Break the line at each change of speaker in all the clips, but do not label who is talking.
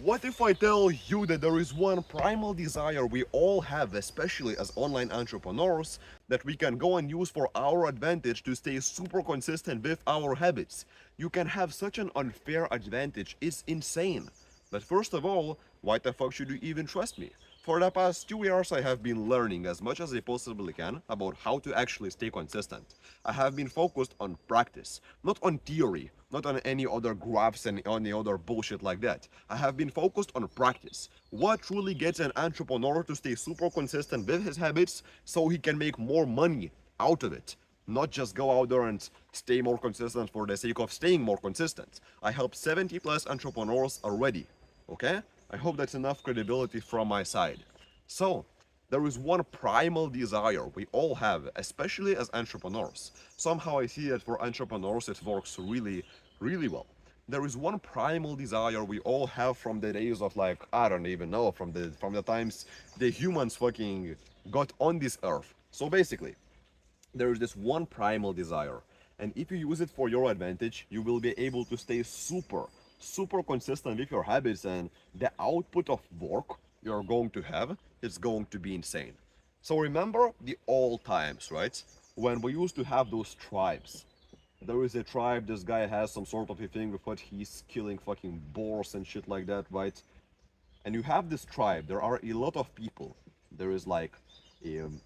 What if I tell you that there is one primal desire we all have, especially as online entrepreneurs, that we can go and use for our advantage to stay super consistent with our habits? You can have such an unfair advantage, it's insane. But first of all, why the fuck should you even trust me? For the past 2 years, I have been learning as much as I possibly can about how to actually stay consistent. I have been focused on practice, not on theory, not on any other graphs and any other bullshit like that. I have been focused on practice. What truly gets an entrepreneur to stay super consistent with his habits so he can make more money out of it? Not just go out there and stay more consistent for the sake of staying more consistent. I help 70 plus entrepreneurs already. Okay? I hope that's enough credibility from my side. So, there is one primal desire we all have, especially as entrepreneurs. Somehow I see that for entrepreneurs it works really, really well. There is one primal desire we all have from the days of, like, I don't even know, from the times the humans fucking got on this earth. So basically, there is this one primal desire, and if you use it for your advantage, you will be able to stay super consistent with your habits, and the output of work you're going to have is going to be insane. So remember the old times, right? When we used to have those tribes. There is a tribe, this guy has some sort of a thing with what he's killing fucking boars and shit like that, right? And you have this tribe, there are a lot of people. There is like,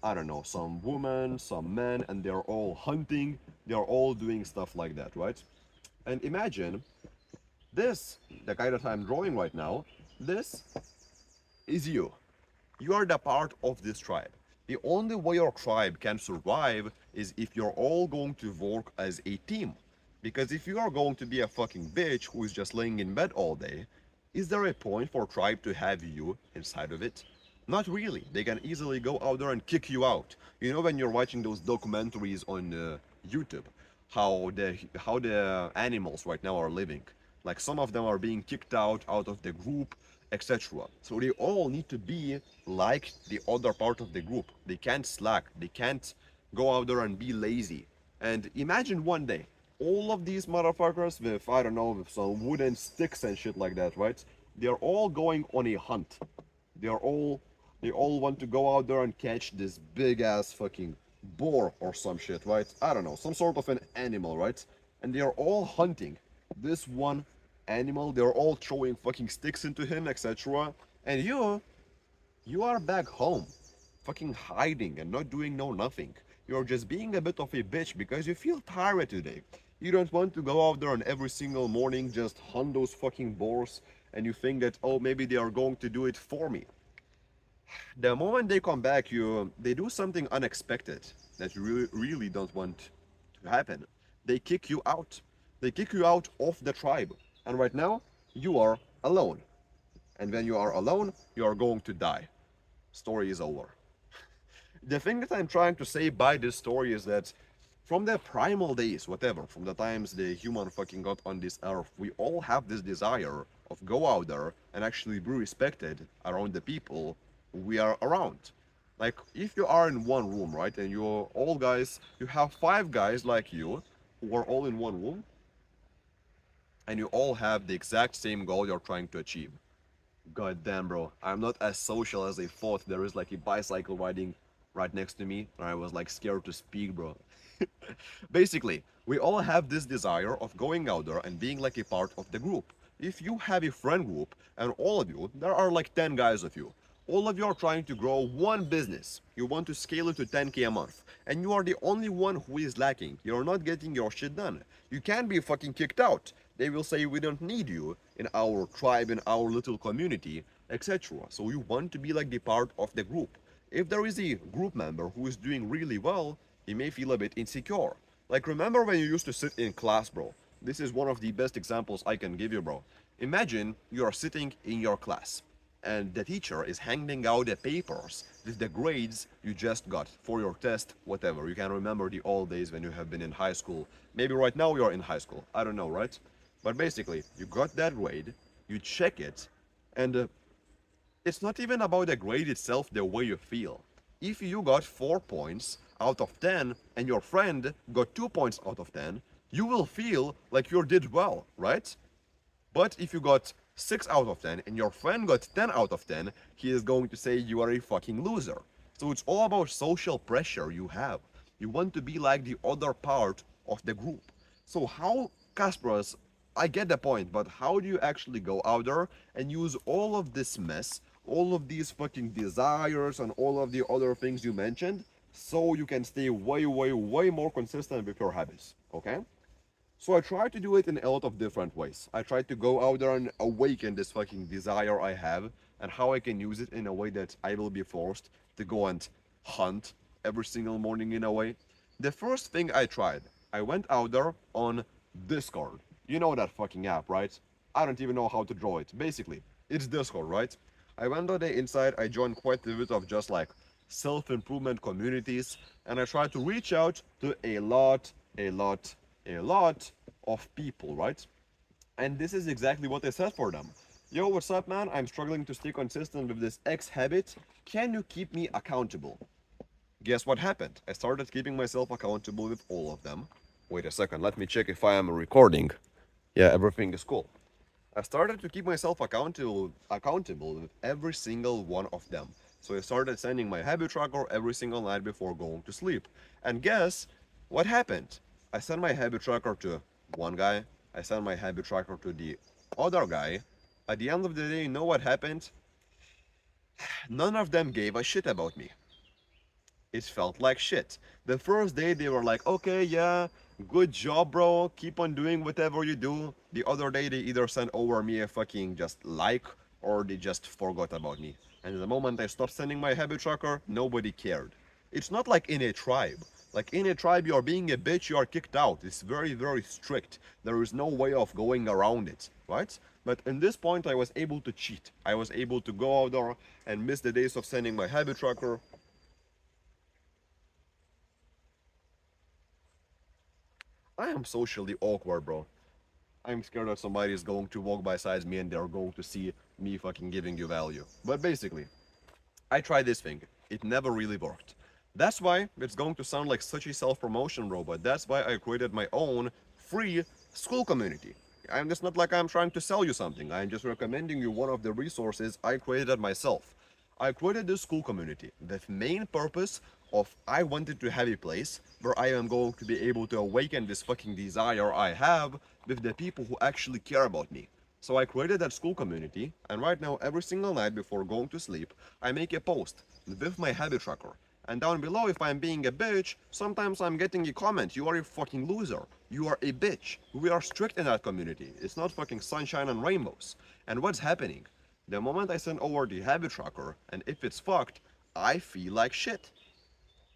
I don't know, some women, some men, and they're all hunting, they're all doing stuff like that, right? And imagine this, the guy that I'm drawing right now, this is you. You are the part of this tribe. The only way your tribe can survive is if you're all going to work as a team. Because if you are going to be a fucking bitch who is just laying in bed all day, is there a point for tribe to have you inside of it? Not really. They can easily go out there and kick you out. You know, when you're watching those documentaries on YouTube, how the animals right now are living. Like some of them are being kicked out of the group, etc. So they all need to be like the other part of the group. They can't slack. They can't go out there and be lazy. And imagine one day, all of these motherfuckers with, I don't know, with some wooden sticks and shit like that, right? They're all going on a hunt. They're all, they all want to go out there and catch this big ass fucking boar or some shit, right? I don't know, some sort of an animal, right? And they're all hunting this one animal. They're all throwing fucking sticks into him, etc. And you are back home, fucking hiding and not doing no nothing. You're just being a bit of a bitch because you feel tired today. You don't want to go out there and every single morning just hunt those fucking boars, and you think that, oh, maybe they are going to do it for me. The moment they come back, they do something unexpected that you really don't want to happen. They kick you out. They kick you out of the tribe. And right now, you are alone. And when you are alone, you are going to die. Story is over. The thing that I'm trying to say by this story is that from the primal days, whatever, from the times the human fucking got on this earth, we all have this desire of go out there and actually be respected around the people we are around. Like if you are in one room, right, and you're all guys, you have five guys like you who are all in one room, and you all have the exact same goal you're trying to achieve. God damn, bro. I'm not as social as I thought. There is like a bicycle riding right next to me, and I was like scared to speak, bro. Basically, we all have this desire of going out there and being like a part of the group. If you have a friend group, and all of you, there are like 10 guys of you, all of you are trying to grow one business. You want to scale it to 10K a month, and you are the only one who is lacking. You're not getting your shit done. You can't be fucking kicked out. They will say we don't need you in our tribe, in our little community, etc. So you want to be like the part of the group. If there is a group member who is doing really well, he may feel a bit insecure. Like remember when you used to sit in class, bro? This is one of the best examples I can give you, bro. Imagine you are sitting in your class and the teacher is handing out the papers with the grades you just got for your test, whatever. You can remember the old days when you have been in high school. Maybe right now you're in high school. I don't know, right? But basically, you got that grade, you check it, and it's not even about the grade itself, the way you feel. If you got 4 points out of 10 and your friend got 2 points out of 10, you will feel like you did well, right? But if you got 6 out of 10 and your friend got 10 out of 10, he is going to say you are a fucking loser. So it's all about social pressure you have. You want to be like the other part of the group. So how, Kasparas, I get the point, but how do you actually go out there and use all of this mess, all of these fucking desires and all of the other things you mentioned, so you can stay way, way, way more consistent with your habits, okay? So I try to do it in a lot of different ways. I try to go out there and awaken this fucking desire I have and how I can use it in a way that I will be forced to go and hunt every single morning in a way. The first thing I tried, I went out there on Discord. You know that fucking app, right? I don't even know how to draw it. Basically, it's Discord, right? I went on the inside, I joined quite a bit of just like self-improvement communities, and I tried to reach out to a lot of people, right? And this is exactly what I said for them. Yo, what's up, man? I'm struggling to stay consistent with this X habit. Can you keep me accountable? Guess what happened? I started keeping myself accountable with all of them. Wait a second, let me check if I am recording. Yeah, everything is cool. I started to keep myself accountable with every single one of them. So I started sending my habit tracker every single night before going to sleep. And guess what happened? I sent my habit tracker to one guy, I sent my habit tracker to the other guy. At the end of the day, you know what happened? None of them gave a shit about me. It felt like shit. The first day they were like, okay, yeah, good job, bro. Keep on doing whatever you do. The other day they either sent over me a fucking just like or they just forgot about me. And the moment I stopped sending my habit tracker, nobody cared. It's not like in a tribe. Like in a tribe, you are being a bitch, you are kicked out. It's very, very strict. There is no way of going around it, right? But in this point, I was able to cheat. I was able to go out there and miss the days of sending my habit tracker. I am socially awkward, bro. I'm scared that somebody is going to walk beside me and they're going to see me fucking giving you value. But basically, I tried this thing. It never really worked. That's why it's going to sound like such a self-promotion, bro, but that's why I created my own free school community. And it's not like I'm trying to sell you something. I'm just recommending you one of the resources I created myself. I created this school community. The main purpose of I wanted to have a place where I am going to be able to awaken this fucking desire I have with the people who actually care about me. So I created that school community, and right now, every single night before going to sleep, I make a post with my habit tracker. And down below, if I'm being a bitch, sometimes I'm getting a comment, you are a fucking loser. You are a bitch. We are strict in that community. It's not fucking sunshine and rainbows. And what's happening? The moment I send over the habit tracker, and if it's fucked, I feel like shit.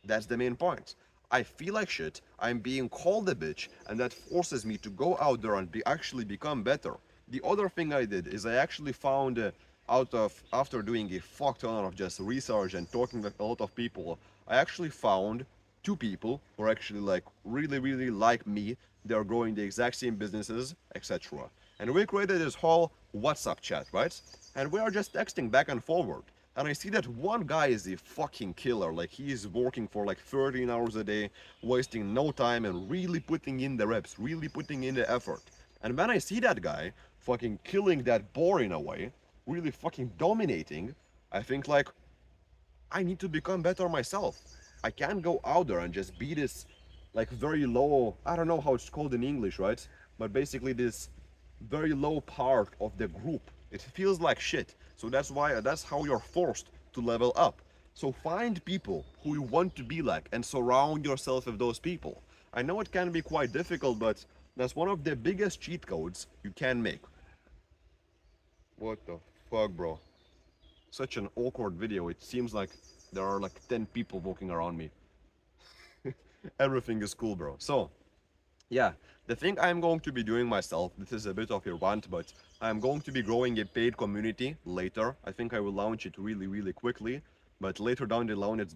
That's the main point. I feel like shit, I'm being called a bitch, and that forces me to go out there and actually become better. The other thing I did is I actually found after doing a fuck ton of just research and talking with a lot of people, I actually found two people who are actually like really, really like me. They're growing the exact same businesses, etc. And we created this whole WhatsApp chat, right? And we are just texting back and forward. And I see that one guy is a fucking killer. Like he is working for like 13 hours a day, wasting no time and really putting in the reps, really putting in the effort. And when I see that guy fucking killing that boar in a way, really fucking dominating, I think like I need to become better myself. I can't go out there and just be this like very low, I don't know how it's called in English, right? But basically this very low part of the group. It feels like shit. So that's how you're forced to level up. So find people who you want to be like and surround yourself with those people. I know it can be quite difficult, but that's one of the biggest cheat codes you can make. What the fuck, bro? Such an awkward video. It seems like there are like 10 people walking around me. Everything is cool, bro. So, yeah, the thing I'm going to be doing myself, this is a bit of a rant, but I'm going to be growing a paid community later. I think I will launch it really, really quickly, but later down the line it's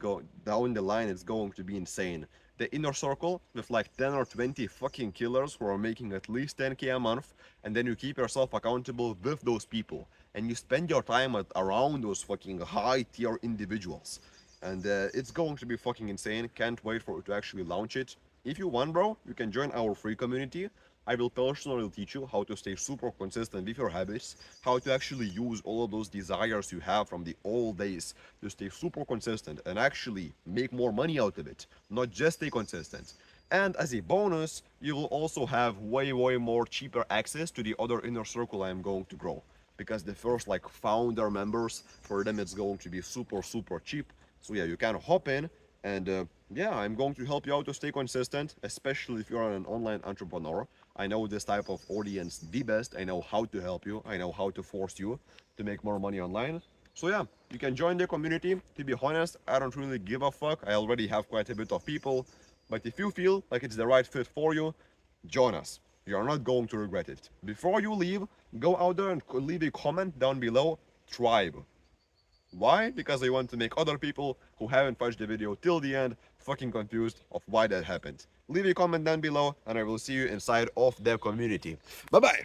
going to be insane. The inner circle with like 10 or 20 fucking killers who are making at least 10k a month, and then you keep yourself accountable with those people, and you spend your time around those fucking high tier individuals. And it's going to be fucking insane. Can't wait for it to actually launch it. If you want, bro, you can join our free community. I will personally teach you how to stay super consistent with your habits, how to actually use all of those desires you have from the old days to stay super consistent and actually make more money out of it, not just stay consistent. And as a bonus, you will also have way more cheaper access to the other inner circle I am going to grow. Because the first like founder members, for them it's going to be super cheap. So yeah, you can hop in and yeah, I'm going to help you out to stay consistent, especially if you're an online entrepreneur. I know this type of audience the best. I know how to help you. I know how to force you to make more money online. So yeah, you can join the community. To be honest, I don't really give a fuck. I already have quite a bit of people. But if you feel like it's the right fit for you, join us. You're not going to regret it. Before you leave, go out there and leave a comment down below, tribe. Why? Because I want to make other people who haven't watched the video till the end fucking confused of why that happened. Leave a comment down below and I will see you inside of the community. Bye bye!